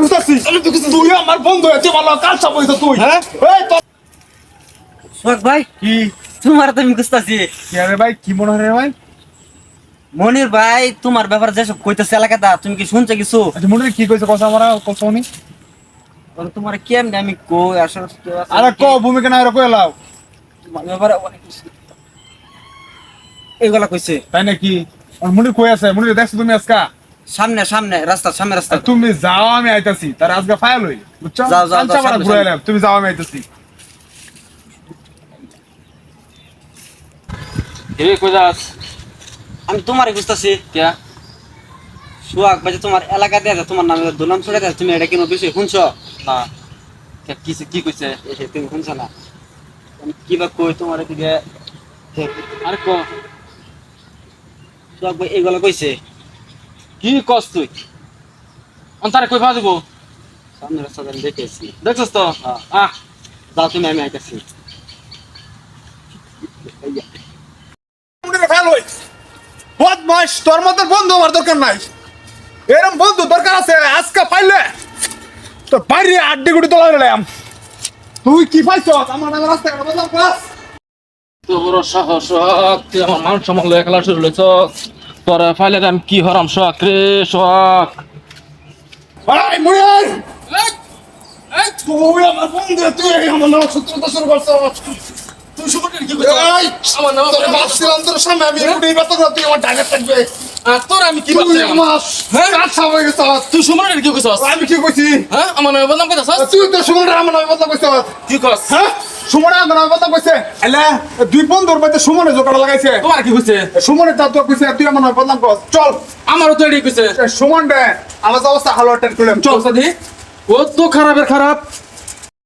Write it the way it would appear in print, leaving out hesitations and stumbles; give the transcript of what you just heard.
খুঁজতাছি তুই আমার বন্ধু এত ভালো কাল সব হইছ তুই হ্যাঁ? এই তো সোহাগ ভাই কি তোমার তো আমি খুঁজতাছি। কি আরে ভাই কি মনে হয় রে ভাই মনির ভাই তোমার ব্যাপারে যেসব কইতেছে এলাকাটা তুমি কি শুনছো কিছু? আচ্ছা মনে হয় কি কইছে কথা আমরা কথা শুনি তোমার কেমনে আমি কই আসলে আরে ক ভূমিকা না এরকম এলাও তোমার ব্যাপারে অনেক কিছু এইগুলা কইছে। তাই নাকি আর মনে কই আছে মনে দেখছো তুমি আজকা সামনে সামনে রাস্তা সামনে রাস্তা তুমি যাও আমি আইতাছি তার আজকে ফাইল হই বুঝছো যাও, যাও, কাঞ্চা যাও, মারা সামনে, ঘুরাইলাম তুমি যাও আমি আইতাছি হে কইদাস আমি তোমারই খুঁজতাছি। কে সোহাগ ভাই যে তোমার এলাকা দিয়ে তোমার নামে দুলাম ছড়ে দেয় তুমি এটা কোনো বিষয় শুনছো? না কে কি কইছে এসে তুমি শুনছো না আমি কিবা কই তোমার এদিকে আরে ক সোহাগ ভাই এইগুলা কইছে। কি কস তুই অন্তারে কই ভাজিব সামনে রাস্তা আমি দেখেছি। দেখছস তো হ্যাঁ। আহ যাও তুমি আমি আইতাছি। মনে ফাইল হই বদমাশ তোর মত বন্ধু আমার দরকার নাই এরকম বন্ধু দরকার আছে আজকে পাইলে তো বাইরে আড্ডি গুড়ি তোলা গেলাম তুই কি পাইছ আমার নামে রাস্তা কেন বদলাম ক্লাস তো বড় সাহস তুই আমার মান সম্মান লয়ে খেলা শুরু লইছ তোর ফাইলে আমি কি হরাম শখ রে শখ আই মুনির তুই আমার বন্ধু তুই আমার নামে শত্রুতা শুরু করছ তুই সুমনের কি এই আমার নাম তোর ভাবছিলাম তোর সামনে আমি এগুড়ি ব্যস্ত করে তুই আমার ডাইরেক্ট থাকবে তোর আমি কি তুই ভাবছিলাম আমার হ্যাঁ? কাছে হয়ে গেছ তুই সুমনের কি কইছস আমি কি কইছি হ্যাঁ আমার নামে বদনাম কইতাছস তুই তো সুমন আমার নামে বদলাম কইছ কি কস হ্যাঁ সুমন আমার নামে বদলাম কইছে এলে দুই বন্ধুর মধ্যে সুমনে জোগাড় লাগাইছে তোমার কি কইছে সুমনে তা তো কইছে তুই আমার নামে বদলাম কর চল আমারও তো এডি কইছে সুমন রে আমার অবস্থা হালো টেন করলাম চল চল সাদি ও তো খারাপের খারাপ